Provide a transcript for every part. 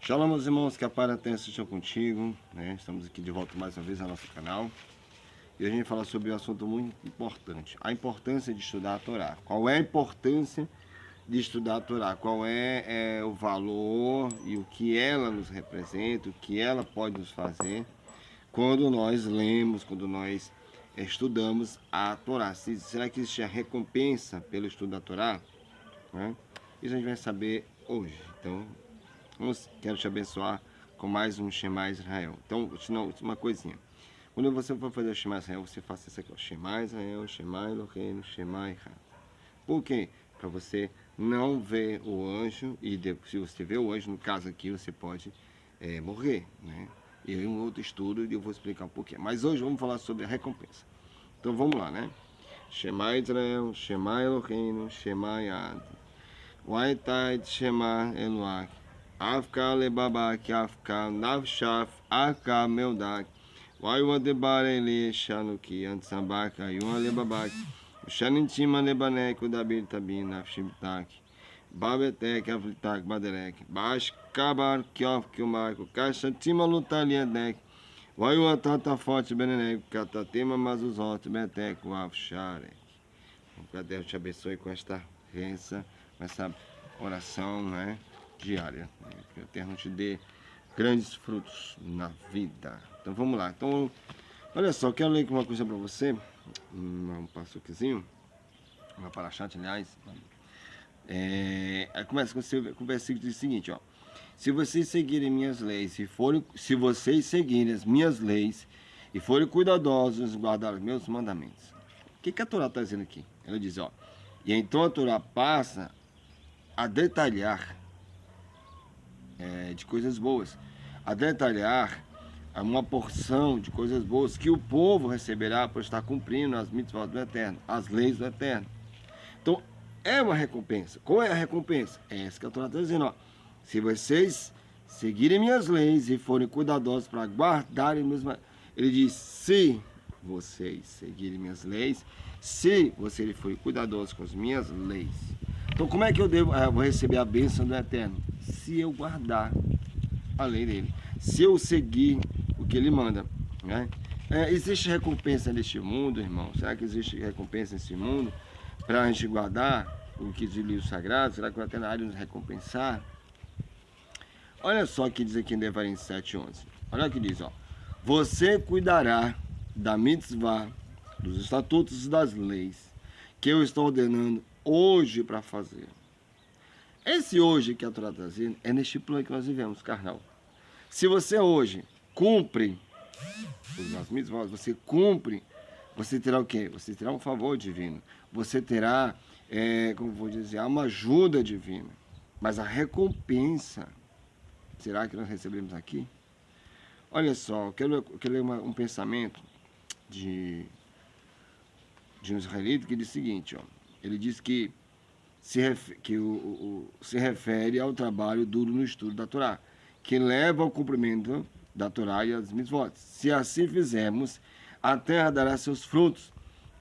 Shalom, meus irmãos, que a paz tenha esteja contigo, né? Estamos aqui de volta mais uma vez no nosso canal. E hoje a gente fala sobre um assunto muito importante, a importância de estudar a Torá. Qual é a importância de estudar a Torá? Qual é o valor e o que ela nos representa, o que ela pode nos fazer quando nós lemos, quando nós estudamos a Torá? Será que existe a recompensa pelo estudo da Torá? Né? Isso a gente vai saber hoje. Então, quero te abençoar com mais um Shema Israel. Então, uma coisinha. Quando você for fazer o Shema Israel, você faça isso aqui, ó. Shema Israel, Shema Eloheinu, Shema Echad. Por quê? Para você não ver o anjo, e se você ver o anjo, no caso aqui, você pode morrer, né? E em um outro estudo eu vou explicar um pouquinho. Mas hoje vamos falar sobre a recompensa. Então vamos lá, né? Shema Israel, Shema Eloheinu, Shema Yad. Waitai Shema Eloach. Afka lebabak, afka navshaf, afka meldak. Waiwa debarele shanuki, antsambaka, yuma lebabak. Shanintima lebanek, udabir tabin, nafshimtak. Babetek, aflitak, baderek. Bash kabar, kiof, kilmarco, caixantima lutaliadek. Waiwa tata forte, benenek, catatema, mazuzot, betek, wafsharek. Que Deus te abençoe com esta rença, com essa oração, né? Diária, né? Que o Eterno te dê grandes frutos na vida. Então vamos lá. Então, olha só, quero ler aqui uma coisa para você, um passuquezinho, uma paraxá, aliás. Começa com o versículo diz o seguinte, ó: se vocês seguirem minhas leis, se vocês seguirem as minhas leis e forem cuidadosos, guardar os meus mandamentos. O que a Torá está dizendo aqui? Ela diz, ó: e então a Torá passa a detalhar de coisas boas, a detalhar uma porção de coisas boas que o povo receberá por estar cumprindo as mitzvot do Eterno, as leis do Eterno. Então, é uma recompensa. Qual é a recompensa? É essa que a Torá está dizendo, ó: se vocês seguirem minhas leis e forem cuidadosos para guardarem meus... Ele diz, se vocês seguirem minhas leis, se vocês forem cuidadosos com as minhas leis. Então, como é que eu vou receber a bênção do Eterno? Se eu guardar a lei dele, se eu seguir o que ele manda, né? Existe recompensa neste mundo, irmão? Será que existe recompensa nesse mundo para a gente guardar o que diz o livro sagrado? Será que o Eterno há de nos recompensar? Olha só o que diz aqui em Devarim 7:11. Olha o que diz, ó: você cuidará da mitzvah, dos estatutos e das leis que eu estou ordenando hoje para fazer. Esse hoje que a Torá está dizendo é neste plano que nós vivemos, carnal. Se você hoje cumpre as mitzvot, você cumpre, você terá o quê? Você terá um favor divino. Você terá, como vou dizer, uma ajuda divina. Mas a recompensa, será que nós recebemos aqui? Olha só, eu quero ler um pensamento de um israelita que diz o seguinte, ó. Ele diz que se refere ao trabalho duro no estudo da Torá, que leva ao cumprimento da Torá e as mitzvot. Se assim fizermos, a terra dará seus frutos,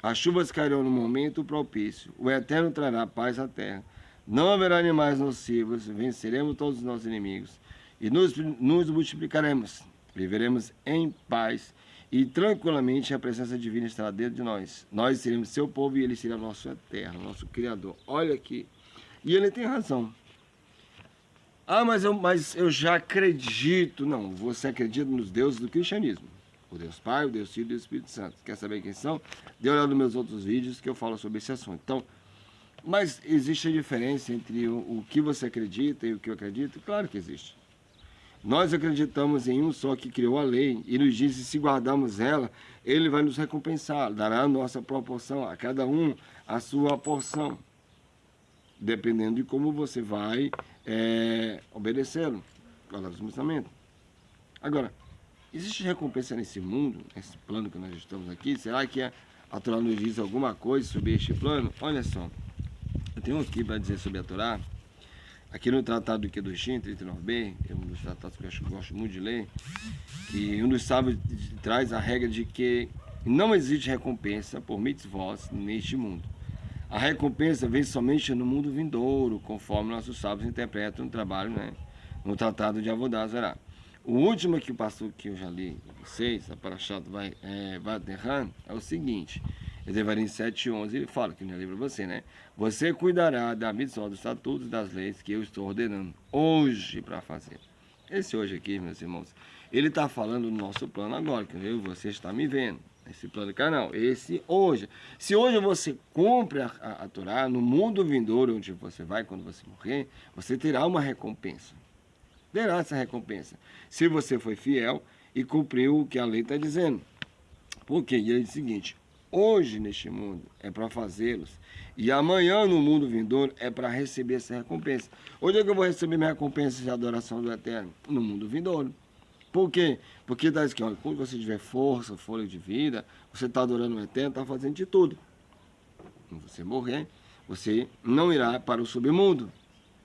as chuvas cairão no momento propício, o Eterno trará paz à terra, não haverá animais nocivos, venceremos todos os nossos inimigos e nos multiplicaremos, viveremos em paz e tranquilamente a presença divina estará dentro de nós. Nós seremos seu povo e ele será nosso Eterno, nosso Criador. Olha aqui. E ele tem razão. Ah, mas eu já acredito. Não, você acredita nos deuses do cristianismo. O Deus Pai, o Deus Filho e o Deus Espírito Santo. Quer saber quem são? Dê uma olhada nos meus outros vídeos que eu falo sobre esse assunto. Então, mas existe a diferença entre o que você acredita e o que eu acredito? Claro que existe. Nós acreditamos em um só que criou a lei e nos diz que se guardarmos ela, ele vai nos recompensar, dará a nossa proporção, a cada um a sua porção, dependendo de como você vai obedecê-lo, guardar os mandamentos. Agora, existe recompensa nesse mundo, nesse plano que nós estamos aqui? Será que a Torá nos diz alguma coisa sobre este plano? Olha só, eu tenho aqui para dizer sobre a Torá. Aqui no Tratado do Kedoshim, 39b, é um dos tratados que eu gosto muito de ler, que um dos sábios traz a regra de que não existe recompensa por mitzvot neste mundo. A recompensa vem somente no mundo vindouro, conforme nossos sábios interpretam o trabalho, né, no Tratado de Avodá Zará. O último que passou que eu já li com vocês, a Parashat Vaterhan, é o seguinte: Devarim 7:11, ele fala, que eu já li para você, né? Você cuidará da mitzvah, dos estatutos e das leis que eu estou ordenando hoje para fazer. Esse hoje aqui, meus irmãos, ele está falando do nosso plano agora, que eu, você está me vendo. Esse plano carnal, esse hoje. Se hoje você cumpre a Torá, no mundo vindouro onde você vai quando você morrer, você terá uma recompensa. Terá essa recompensa. Se você foi fiel e cumpriu o que a lei está dizendo. Porque ele diz o seguinte: hoje neste mundo é para fazê-los, e amanhã no mundo vindouro é para receber essa recompensa. Onde é que eu vou receber minha recompensa de adoração do Eterno? No mundo vindouro. Por quê? Porque está escrito, olha, quando você tiver força, fôlego de vida, você está adorando o Eterno, está fazendo de tudo. Quando você morrer, você não irá para o submundo.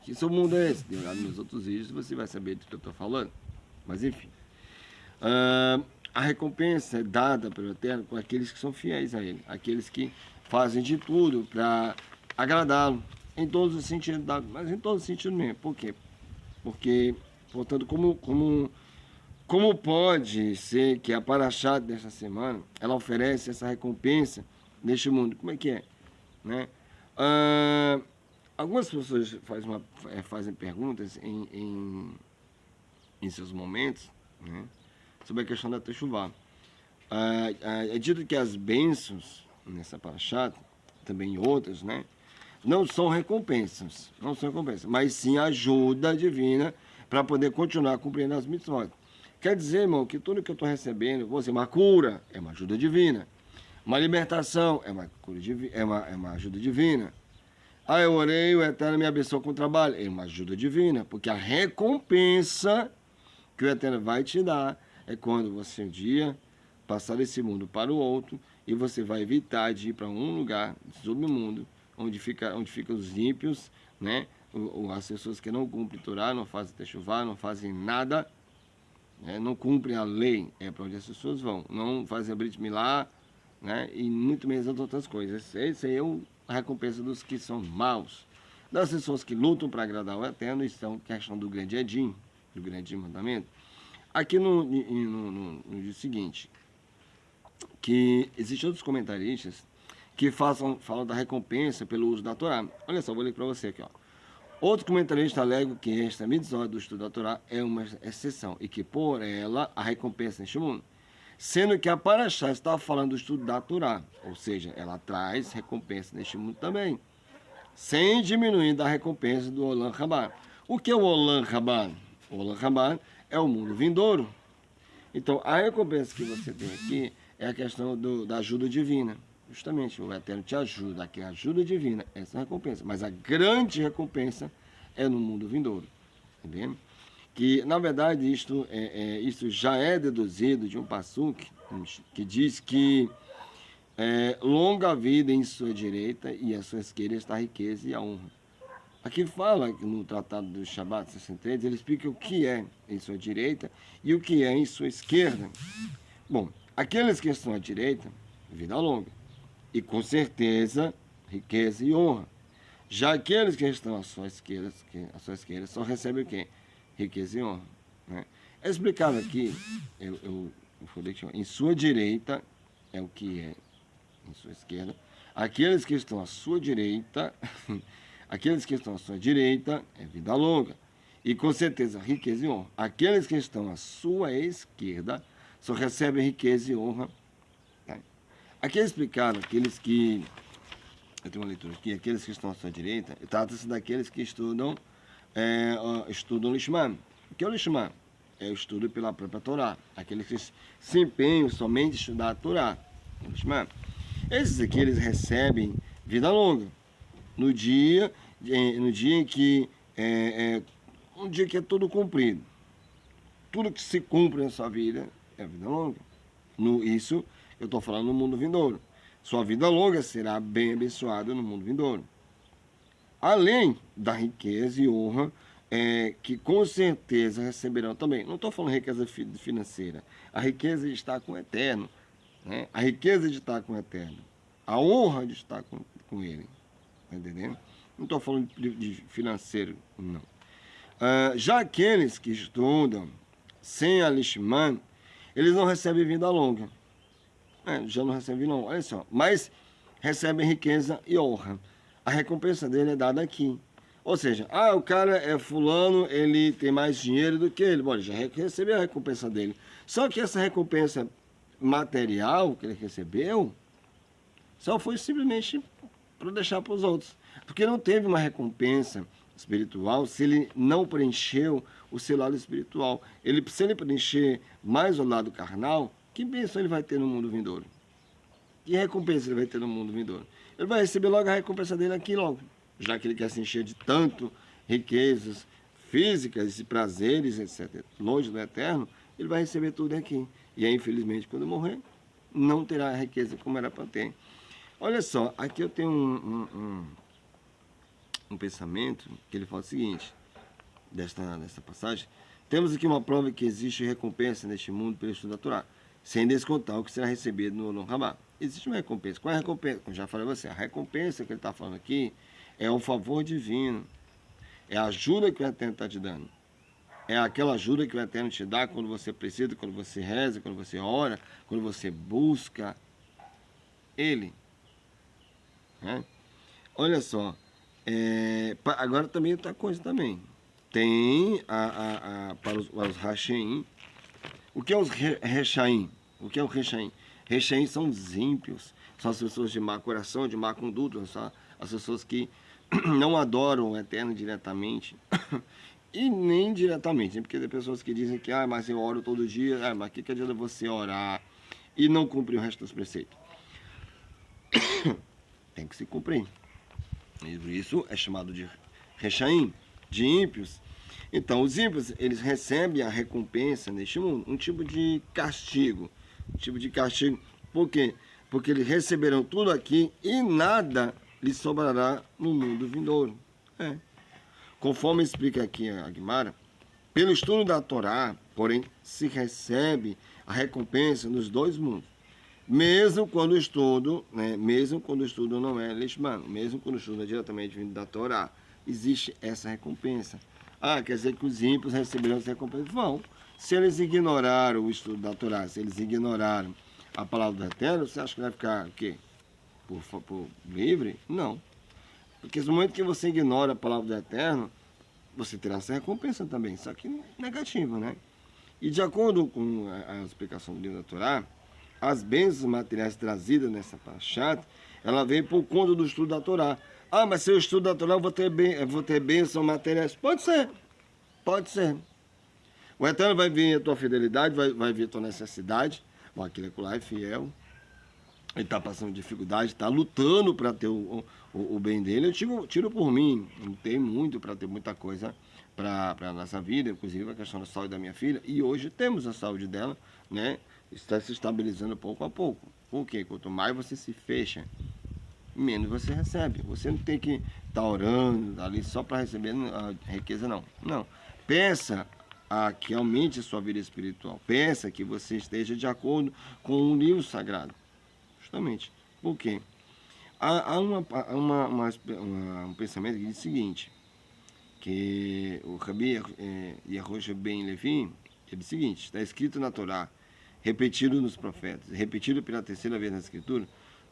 Que submundo é esse? Dê olhada nos outros vídeos, você vai saber do que eu estou falando. Mas enfim. A recompensa é dada pelo Eterno com aqueles que são fiéis a Ele. Aqueles que fazem de tudo para agradá-lo. Em todos os sentidos, mas em todos os sentidos mesmo. Por quê? Porque, portanto, como pode ser que a Parashat desta semana, ela oferece essa recompensa neste mundo? Como é que é? Né? Algumas pessoas fazem perguntas em seus momentos, né, sobre a questão da Teshuvá. É dito que as bênçãos nessa Parashat, também outras, né, não são recompensas, mas sim ajuda divina para poder continuar cumprindo as mitzvot. Quer dizer, irmão, que tudo que eu estou recebendo, uma cura é uma ajuda divina. Uma libertação é uma ajuda divina. Eu orei, o Eterno me abençoou com o trabalho. É uma ajuda divina, porque a recompensa que o Eterno vai te dar é quando você um dia passar desse mundo para o outro e você vai evitar de ir para um lugar submundo, onde ficam os ímpios, né? As pessoas que não cumprem Torá, não fazem Teshuvá, não fazem nada, não cumprem a lei, é para onde as pessoas vão. Não fazem a Brit Milá, né? E muito menos outras coisas. Esse aí é a recompensa dos que são maus. Das pessoas que lutam para agradar o Eterno, estão questão do grande Edim, do grande mandamento. Aqui no diz o seguinte, que existem outros comentaristas que falam da recompensa pelo uso da Torá. Olha só, vou ler para você aqui, ó. Outro comentarista alega que esta mitzvah do estudo da Torá é uma exceção e que por ela a recompensa neste mundo. Sendo que a Parashá está falando do estudo da Torá, ou seja, ela traz recompensa neste mundo também, sem diminuir da recompensa do Olam Rabá. O que é o Olam Rabá? O Olam Rabá é o mundo vindouro. Então, a recompensa que você tem aqui é a questão da ajuda divina. Justamente, o Eterno te ajuda, aqui é a ajuda divina, essa é a recompensa. Mas a grande recompensa é no mundo vindouro. Entendeu? Que, na verdade, isso já é deduzido de um passuque que diz que longa vida em sua direita e à sua esquerda está a riqueza e a honra. Aqui fala, no Tratado do Shabat 63, ele explica o que é em sua direita e o que é em sua esquerda. Bom, aqueles que estão à direita, vida longa. E com certeza, riqueza e honra. Já aqueles que estão à sua esquerda só recebem o quê? Riqueza e honra. Né? É explicado aqui, eu falei que em sua direita é o que é em sua esquerda. Aqueles que estão à sua direita, é vida longa. E com certeza, riqueza e honra. Aqueles que estão à sua esquerda só recebem riqueza e honra. Tá? Aqui é explicado aqueles que. Eu tenho uma leitura aqui, aqueles que estão à sua direita, trata-se daqueles que estudam Lishma. O que é o Lishma? É o estudo pela própria Torá. Aqueles que se empenham somente em estudar a Torá. Lishma. Esses aqui, eles recebem vida longa. No dia em que um dia que é tudo cumprido. Tudo que se cumpre na sua vida é vida longa. Isso eu estou falando no mundo vindouro. Sua vida longa será bem abençoada no mundo vindouro. Além da riqueza e honra que com certeza receberão também. Não estou falando riqueza financeira. A riqueza de estar com o Eterno. Né? A riqueza de estar com o Eterno. A honra de estar com Ele. Tá entendendo? Não estou falando de financeiro, não. Já aqueles que estudam sem a Lishman, eles não recebem vida longa. Já não recebem vida longa, olha só. Mas recebem riqueza e honra. A recompensa dele é dada aqui. Ou seja, o cara é fulano, ele tem mais dinheiro do que ele. Bom, ele já recebeu a recompensa dele. Só que essa recompensa material que ele recebeu só foi simplesmente para deixar para os outros. Porque não teve uma recompensa espiritual se ele não preencheu o seu lado espiritual. Se ele preencher mais o lado carnal, que bênção ele vai ter no mundo vindouro? Que recompensa ele vai ter no mundo vindouro? Ele vai receber logo a recompensa dele aqui logo. Já que ele quer se encher de tanto riquezas físicas e prazeres, etc., longe do eterno, ele vai receber tudo aqui. E aí, infelizmente, quando morrer, não terá a riqueza como era para ter. Olha só, aqui eu tenho um pensamento que ele fala o seguinte, desta passagem: temos aqui uma prova que existe recompensa neste mundo pelo estudo da Torá, sem descontar o que será recebido no Olam Rabá. Existe uma recompensa. Qual é a recompensa? Como já falei a você, a recompensa que ele está falando aqui é um favor divino, é a ajuda que o Eterno está te dando. É aquela ajuda que o Eterno te dá quando você precisa, quando você reza, quando você ora, quando você busca Ele. Olha só, agora também outra coisa também. Tem para os Hasheim. O que é os Rechaim? O que é o Rechaim? Rechaim são os ímpios, são as pessoas de má coração, de má conduta, são as pessoas que não adoram o Eterno diretamente e nem diretamente, porque tem pessoas que dizem que mas eu oro todo dia, mas o que adianta você orar e não cumprir o resto dos preceitos? Tem que se cumprir. Isso é chamado de Rechaim, de ímpios. Então, os ímpios, eles recebem a recompensa neste mundo, um tipo de castigo. Por quê? Porque eles receberão tudo aqui e nada lhes sobrará no mundo vindouro. Conforme explica aqui a Guimara, pelo estudo da Torá, porém, se recebe a recompensa nos dois mundos. Mesmo quando o estudo não é lishman, mesmo quando o estudo é diretamente vindo da Torá, existe essa recompensa. Quer dizer que os ímpios receberão essa recompensa? Vão. Se eles ignoraram o estudo da Torá, se eles ignoraram a palavra do Eterno, você acha que vai ficar o quê? Por livre? Não. Porque no momento que você ignora a palavra do Eterno, você terá essa recompensa também, só que negativa, né? E de acordo com a explicação do livro da Torá, as bênçãos materiais trazidas nessa Parashat, ela vem por conta do estudo da Torá. Mas se eu estudo da Torá, eu vou ter bênçãos materiais. Pode ser. O Eterno vai vir a tua fidelidade, vai vir a tua necessidade. Bom, aquele é fiel. Ele está passando dificuldade, está lutando para ter o bem dele. Eu tiro por mim. Não tem muito para ter muita coisa para a nossa vida, inclusive a questão da saúde da minha filha. E hoje temos a saúde dela, né? Está se estabilizando pouco a pouco. Por quê? Quanto mais você se fecha, menos você recebe. Você não tem que estar orando ali só para receber a riqueza, não. Não. Pensa que aumente a sua vida espiritual. Pensa que você esteja de acordo com um livro sagrado. Justamente. Por quê? Há um pensamento que diz o seguinte, que o Rabi Yehoshua ben Levi, ele diz o seguinte: está escrito na Torá, repetido nos profetas, repetido pela terceira vez na Escritura,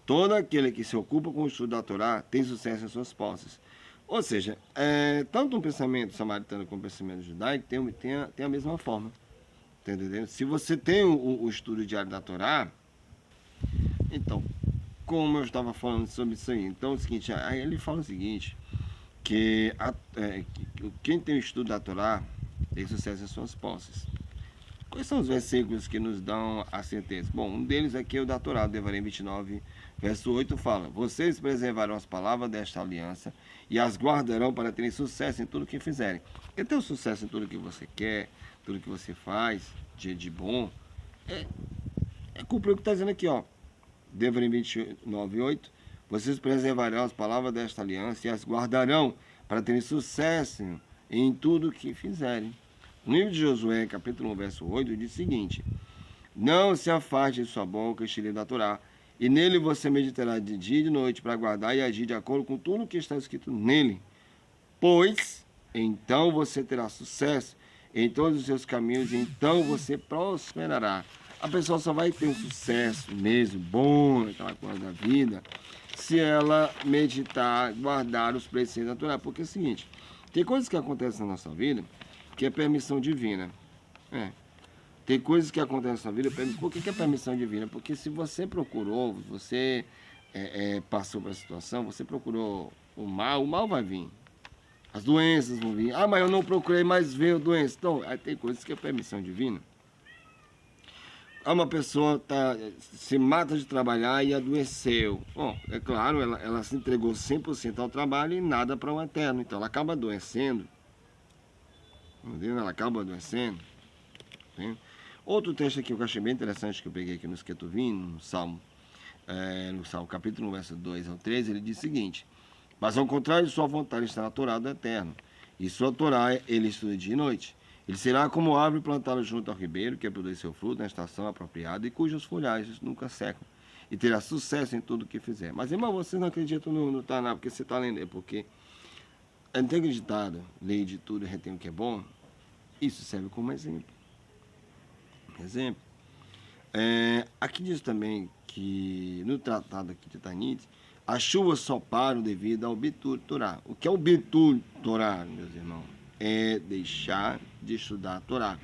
todo aquele que se ocupa com o estudo da Torá tem sucesso em suas posses. Ou seja, tanto um pensamento samaritano como um pensamento judaico tem a mesma forma. Tá entendendo? Se você tem o estudo diário da Torá, então, como eu estava falando sobre isso aí, então é o seguinte, aí ele fala o seguinte, que quem tem o estudo da Torá tem sucesso em suas posses. Quais são os versículos que nos dão a certeza? Bom, um deles aqui é o da Torá, Devarim 29, verso 8, fala: vocês preservarão as palavras desta aliança e as guardarão para terem sucesso em tudo que fizerem. E ter o sucesso em tudo que você quer, tudo que você faz, de bom, é cumprir o que está dizendo aqui, ó. Devarim 29, 8, vocês preservarão as palavras desta aliança e as guardarão para terem sucesso em tudo que fizerem. No livro de Josué, capítulo 1, verso 8, diz o seguinte: não se afaste de sua boca este livro da Torá, e nele você meditará de dia e de noite para guardar e agir de acordo com tudo o que está escrito nele. Pois então você terá sucesso em todos os seus caminhos, então você prosperará. A pessoa só vai ter um sucesso mesmo, bom, aquela coisa da vida, se ela meditar, guardar os preceitos naturais. Porque é o seguinte, tem coisas que acontecem na nossa vida que é permissão divina. É. Tem coisas que acontecem na vida, por que é permissão divina? Porque se você procurou, você passou por essa situação, você procurou o mal vai vir. As doenças vão vir. Ah, mas eu não procurei mais ver a doença. Então, aí tem coisas que é permissão divina. Uma pessoa se mata de trabalhar e adoeceu. Bom, é claro, ela se entregou 100% ao trabalho e nada para o eterno. Então, ela acaba adoecendo. Entendeu? Ela acaba adoecendo. Entendeu? Outro texto aqui que eu achei bem interessante, que eu peguei aqui no Esquetuvim, no Salmo capítulo 1, verso 2 ao 13, ele diz o seguinte: mas ao contrário de sua vontade está na Torá do Eterno, e sua Torá ele estuda dia e noite. Ele será como árvore plantada junto ao ribeiro, que produz seu fruto na estação apropriada e cujas folhagens nunca secam, e terá sucesso em tudo o que fizer. Mas, irmão, vocês não acreditam no Taná, porque você está lendo, é porque não tem acreditado, lei de tudo e retém o que é bom. Isso serve como exemplo. Aqui diz também que no tratado aqui de Tanit, as chuvas só param devido ao Bitur Torá. O que é o Bitur Torá, meus irmãos? É deixar de estudar a Torá.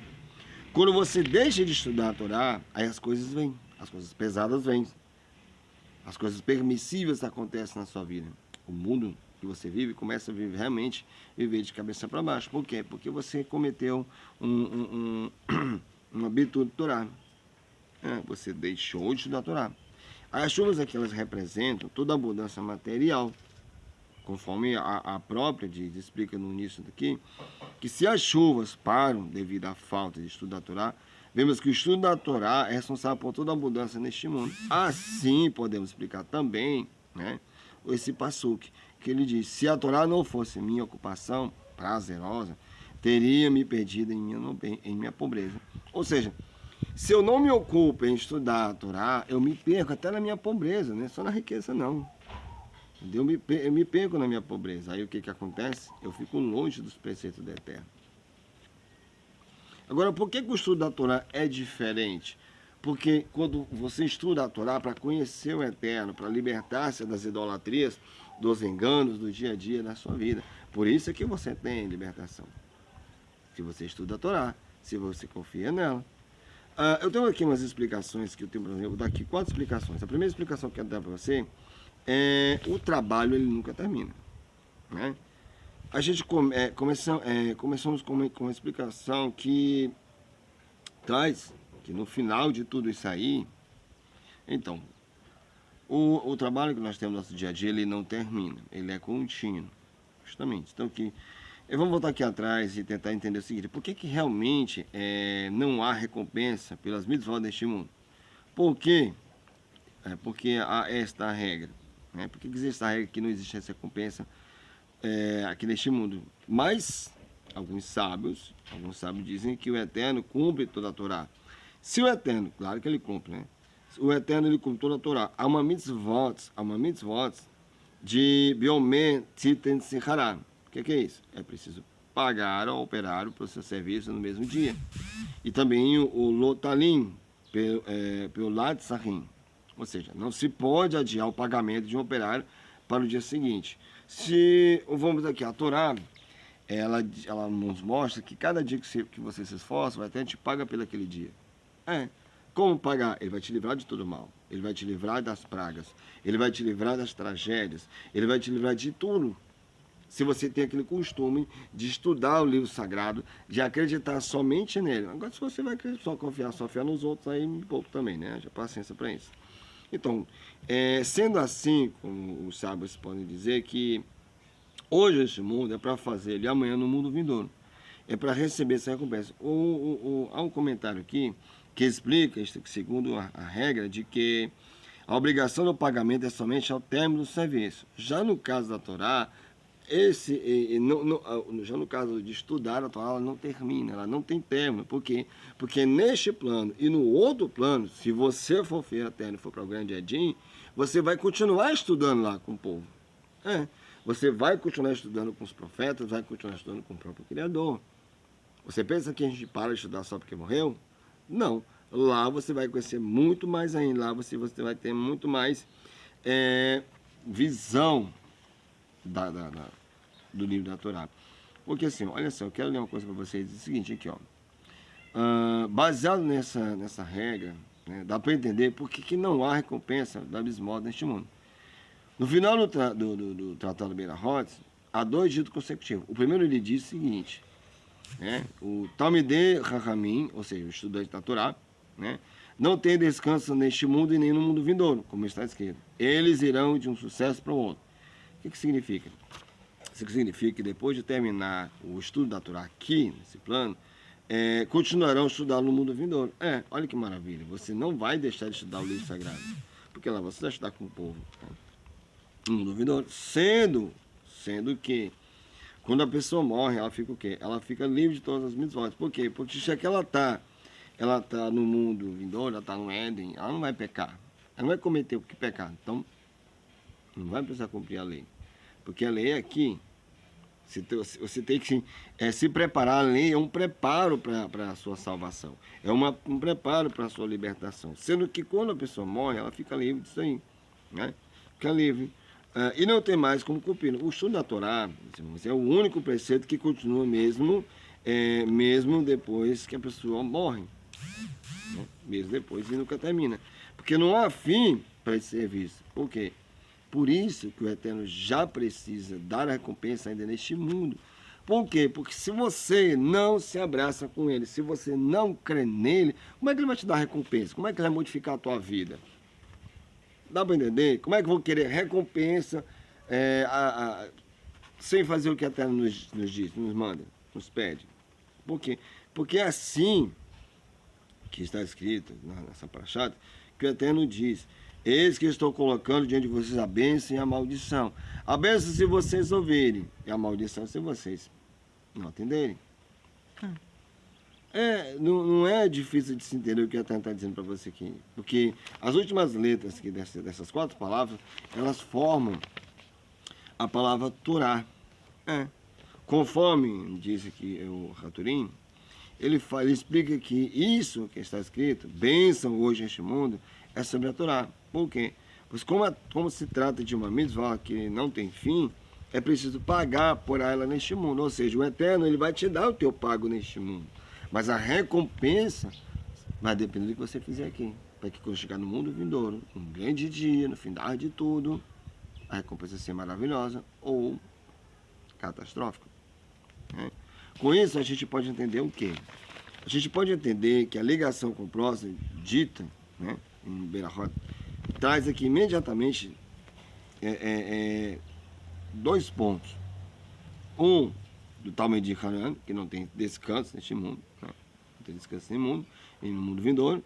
Quando você deixa de estudar a Torá, aí as coisas vêm, as coisas pesadas vêm, as coisas permissíveis acontecem na sua vida. O mundo que você vive começa a viver realmente, viver de cabeça para baixo. Por quê? Porque você cometeu uma Bitur Torá. Você deixou de estudar a Torá. As chuvas aqui, elas representam toda a abundância material, conforme a própria explica no início daqui, que se as chuvas param devido à falta de estudo da Torá, vemos que o estudo da Torá é responsável por toda a abundância neste mundo. Assim, podemos explicar também, né, esse passuque, que ele diz: se a Torá não fosse minha ocupação prazerosa, teria me perdido em minha pobreza. Ou seja, se eu não me ocupo em estudar a Torá, eu me perco até na minha pobreza, não é só na riqueza não. Eu me perco na minha pobreza. Aí o que acontece? Eu fico longe dos preceitos do Eterno. Agora, por que o estudo da Torá é diferente? Porque quando você estuda a Torá para conhecer o Eterno, para libertar-se das idolatrias, dos enganos do dia a dia da sua vida. Por isso é que você tem libertação. Se você estuda a Torá, se você confia nela. Eu tenho aqui umas explicações que eu tenho, por exemplo, daqui 4 explicações. A primeira explicação que eu quero dar para você o trabalho ele nunca termina, né? A gente começamos com uma explicação que traz que no final de tudo isso aí, então, o trabalho que nós temos no nosso dia a dia, ele não termina, ele é contínuo, justamente. Então, vamos voltar aqui atrás e tentar entender o seguinte: por que realmente não há recompensa pelas mitzvot deste mundo? Por quê? Porque há esta regra. Por que existe a regra que não existe essa recompensa aqui neste mundo? Mas alguns sábios dizem que o Eterno cumpre toda a Torá. Se o Eterno, claro que ele cumpre, né? O Eterno ele cumpre toda a Torá. Há uma mitzvot de Biomen Titen Sinhará. O que é isso? É preciso pagar ao operário pelo seu serviço no mesmo dia. E também o Lotalim, pelo Lat Sahim. Ou seja, não se pode adiar o pagamento de um operário para o dia seguinte. Se, vamos aqui, a Torá, ela nos mostra que cada dia que você se esforça, o Eterno te paga pelo aquele dia. Como pagar? Ele vai te livrar de todo mal. Ele vai te livrar das pragas. Ele vai te livrar das tragédias. Ele vai te livrar de tudo. Se você tem aquele costume de estudar o livro sagrado, de acreditar somente nele. Agora, se você vai só confiar nos outros, aí um pouco também, né? Já paciência para isso. Então, sendo assim, como os sábios podem dizer, que hoje este mundo é para fazer e amanhã no mundo vindouro. É para receber essa recompensa. Há um comentário aqui que explica, segundo a regra, de que a obrigação do pagamento é somente ao término do serviço. Já no caso da Torá, já no caso de estudar a Torá, ela não termina, ela não tem término. Por quê? Porque neste plano e no outro plano, se você for fiel eterno e for para o grande Edim, você vai continuar estudando lá com o povo. você vai continuar estudando com os profetas, vai continuar estudando com o próprio Criador. Você pensa que a gente para de estudar só porque morreu? Não. Lá você vai conhecer muito mais ainda. Lá você vai ter muito mais visão do livro da Torá. Porque assim, olha só, eu quero ler uma coisa para vocês. É o seguinte aqui, ó. Baseado nessa regra, né, dá para entender porque que não há recompensa da bismoda neste mundo. No final do Tratado Beira-Rot, há 2 ditos consecutivos. O primeiro ele diz o seguinte, né, o Talmidei Chachamim, ou seja, o estudante da Torá, né, não tem descanso neste mundo e nem no mundo vindouro, como está escrito. Eles irão de um sucesso para o outro. O que significa? Isso significa que depois de terminar o estudo da Torá aqui, nesse plano, continuarão a estudar no mundo vindouro. Olha que maravilha. Você não vai deixar de estudar o livro sagrado, porque lá você vai estudar com o povo, né, no mundo vindouro. Sendo que quando a pessoa morre, ela fica o quê? Ela fica livre de todas as mitzvot. Por quê? Porque se ela tá no mundo vindouro, ela está no Éden, ela não vai pecar. Ela não vai cometer o que pecar. Então, não vai precisar cumprir a lei. Porque a lei é aqui. Você tem que se preparar. A lei é um preparo para a sua salvação. É um preparo para a sua libertação. Sendo que quando a pessoa morre, ela fica livre disso aí, né? Fica livre. E não tem mais como cumprir. O estudo da Torá é o único preceito que continua mesmo depois que a pessoa morre. Né? Mesmo depois e nunca termina. Porque não há fim para esse serviço. Por quê? Por isso que o Eterno já precisa dar a recompensa ainda neste mundo. Por quê? Porque se você não se abraça com Ele, se você não crê nele, como é que Ele vai te dar recompensa? Como é que Ele vai modificar a tua vida? Dá para entender? Como é que eu vou querer recompensa sem fazer o que o Eterno nos diz, nos manda, nos pede? Por quê? Porque é assim que está escrito nessa parashá, que o Eterno diz: eis que estou colocando diante de vocês a bênção e a maldição. A bênção se vocês ouvirem, e a maldição se vocês não atenderem. Não é difícil de se entender o que o Eterno está dizendo para você aqui. Porque as últimas letras aqui dessas 4 palavras, elas formam a palavra Torá. Conforme diz aqui o Haturim, ele explica que isso que está escrito, bênção hoje neste mundo, é sobre a Torá. Por quê? Pois como se trata de uma mitzvah que não tem fim, é preciso pagar por ela neste mundo. Ou seja, o Eterno ele vai te dar o teu pago neste mundo. Mas a recompensa vai depender do que você fizer aqui. Para que quando chegar no mundo vindouro, um grande dia, no final de tudo, a recompensa ser maravilhosa ou catastrófica. Né? Com isso, a gente pode entender o quê? A gente pode entender que a ligação com o próximo, dita, né, em Beira-Rot, traz aqui imediatamente 2 pontos. Um, do Talmud de Hanan, que não tem descanso neste mundo, né? Não tem descanso nesse mundo, e no mundo vindouro.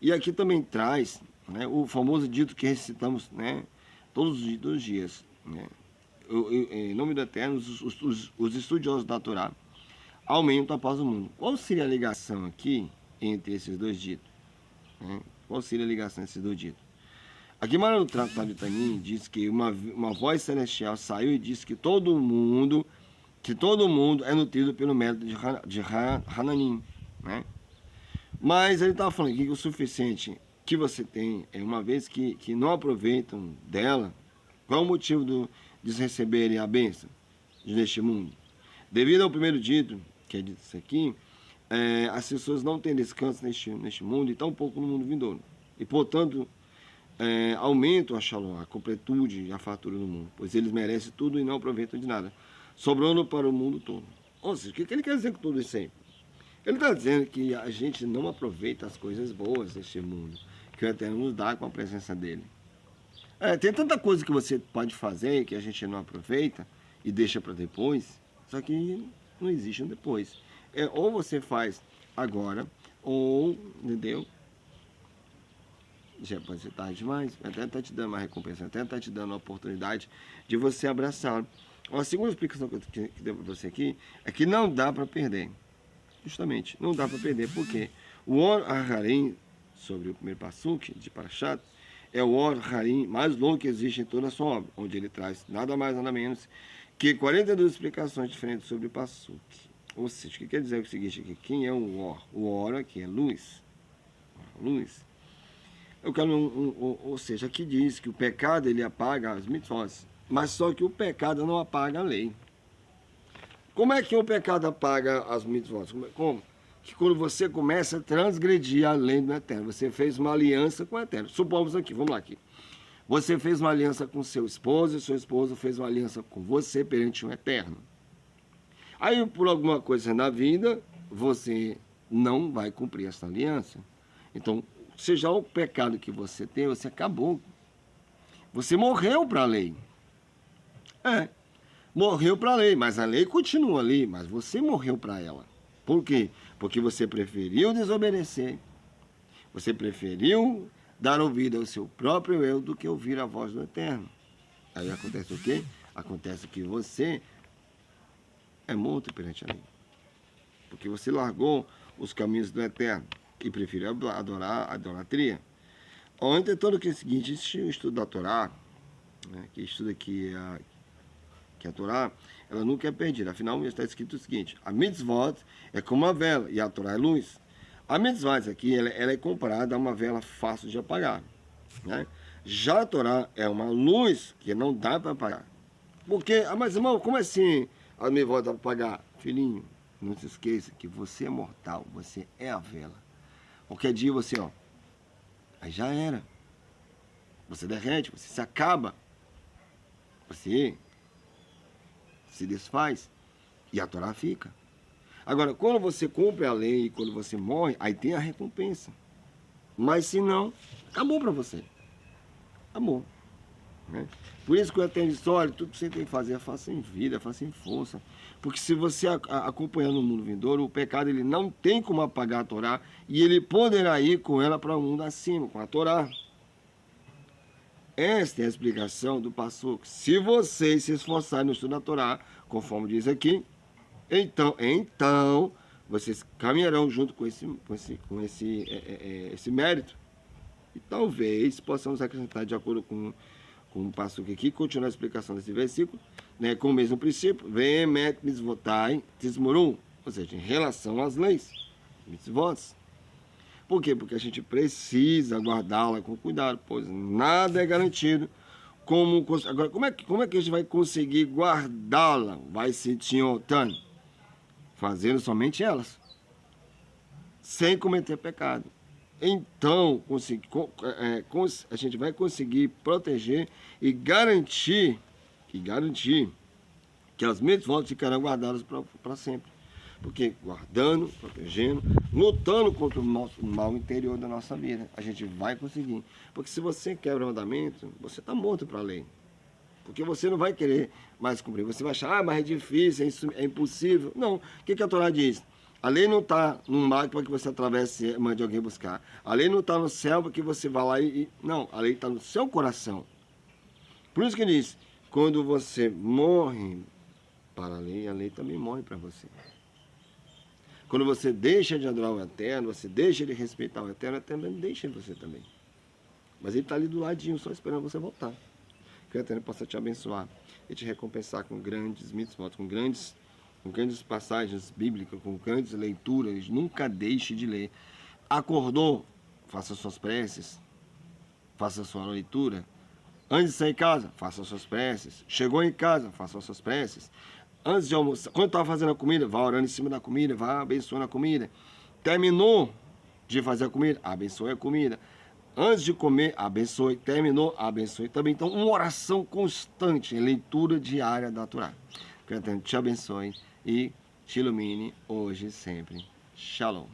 E aqui também traz, né, o famoso dito que recitamos, né, todos os dias. Né? Em nome do Eterno, os estudiosos da Torá aumentam após o mundo. Qual seria a ligação aqui entre esses 2 ditos? Né? Qual seria a ligação entre esses 2 ditos? Aqui no Tratado de Tanim diz que uma voz celestial saiu e disse que todo mundo é nutrido pelo mérito de Hananim, né? Mas ele estava falando aqui que o suficiente que você tem é uma vez que não aproveitam dela. Qual é o motivo de receberem a bênção neste mundo? Devido ao primeiro dito, que é dito isso aqui, as pessoas não têm descanso neste mundo e tampouco no mundo vindouro. E, portanto, aumentam a shalom, a completude e a fartura do mundo, pois eles merecem tudo e não aproveitam de nada, sobrando para o mundo todo. Ou seja, o que ele quer dizer com tudo isso aí? Ele está dizendo que a gente não aproveita as coisas boas deste mundo, que o Eterno nos dá com a presença dele. Tem tanta coisa que você pode fazer que a gente não aproveita e deixa para depois, só que não existe um depois. Ou você faz agora, ou, entendeu? Já pode ser tarde demais, até está te dando uma recompensa, até está te dando a oportunidade de você abraçar. A segunda explicação que eu dei para você aqui é que não dá para perder. Justamente, não dá para perder, porque o Or Aharim, sobre o primeiro Passuk de Parashat, é o Or Harim mais longo que existe em toda a sua obra, onde ele traz nada mais nada menos que 42 explicações diferentes sobre o Passuk. Ou seja, o que quer dizer o seguinte aqui? Quem é o Or? O Or aqui é luz. Luz. Eu quero ou seja, aqui diz que o pecado ele apaga as mitzvot, mas só que o pecado não apaga a lei. Como é que o pecado apaga as mitzvot? Como? Que quando você começa a transgredir a lei do Eterno, você fez uma aliança com o Eterno. Supomos aqui, vamos lá aqui. Você fez uma aliança com seu esposo e seu esposo fez uma aliança com você perante o Eterno. Aí, por alguma coisa na vida, você não vai cumprir essa aliança. Então, seja o pecado que você tem, você acabou. Você morreu para a lei. Morreu para a lei, mas a lei continua ali, mas você morreu para ela. Por quê? Porque você preferiu desobedecer. Você preferiu dar ouvido ao seu próprio eu do que ouvir a voz do Eterno. Aí acontece o quê? Acontece que você é morto perante a lei. Porque você largou os caminhos do Eterno e preferiu adorar a idolatria. Ontem, todo que é o seguinte, existe o estudo da Torá, né, que estuda que a Torá, ela nunca é perdida. Afinal, está escrito o seguinte: a mitzvot é como a vela e a Torá é luz. A mitzvot aqui, ela é comparada a uma vela fácil de apagar, né? Já a Torá é uma luz que não dá para apagar. Porque, mas irmão, como assim a mitzvot dá para apagar? Filhinho, não se esqueça que você é mortal, você é a vela. Qualquer dia você, aí já era. Você derrete, você se acaba. Você se desfaz e a Torá fica. Agora, quando você cumpre a lei, quando você morre, aí tem a recompensa. Mas se não, acabou para você. Acabou. Né? Por isso que o Eterno diz, olha, tudo que você tem que fazer, faça em vida, faça em força. Porque se você acompanhar no mundo vindouro, o pecado ele não tem como apagar a Torá e ele poderá ir com ela para o mundo acima, com a Torá. Esta é a explicação do Passuk. Se vocês se esforçarem no estudo da Torá, conforme diz aqui, então vocês caminharão junto com esse mérito. E talvez possamos acrescentar, de acordo com o Passuk aqui, continuar a explicação desse versículo, né, com o mesmo princípio, ve'emet mitzvotai tismorum, ou seja, em relação às leis, mitzvot. Por quê? Porque a gente precisa guardá-la com cuidado, pois nada é garantido. Agora, como é que a gente vai conseguir guardá-la? Vai se tinhotan, fazendo somente elas, sem cometer pecado. Então, a gente vai conseguir proteger e garantir que as mitzvot ficarão guardadas para sempre. Porque guardando, protegendo, lutando contra o mal interior da nossa vida, a gente vai conseguir. Porque se você quebra o mandamento, você está morto para a lei. Porque você não vai querer mais cumprir. Você vai achar, mas é difícil, é impossível. Não. O que a Torá diz? A lei não está num mar para que você atravesse e mande alguém buscar. A lei não está no céu para que você vá lá Não, a lei está no seu coração. Por isso que diz, quando você morre para a lei também morre para você. Quando você deixa de adorar o Eterno, você deixa de respeitar o Eterno deixa você também. Mas ele está ali do ladinho, só esperando você voltar. Que o Eterno possa te abençoar e te recompensar com grandes mitzvot, com grandes passagens bíblicas, com grandes leituras. Nunca deixe de ler. Acordou? Faça suas preces. Faça sua leitura. Antes de sair de casa, faça suas preces. Chegou em casa, faça suas preces. Antes de almoçar, quando estava fazendo a comida, vá orando em cima da comida, vá abençoando a comida. Terminou de fazer a comida, abençoe a comida. Antes de comer, abençoe. Terminou, abençoe também. Então, uma oração constante, leitura diária da Torá. Que o Eterno te abençoe e te ilumine hoje e sempre. Shalom.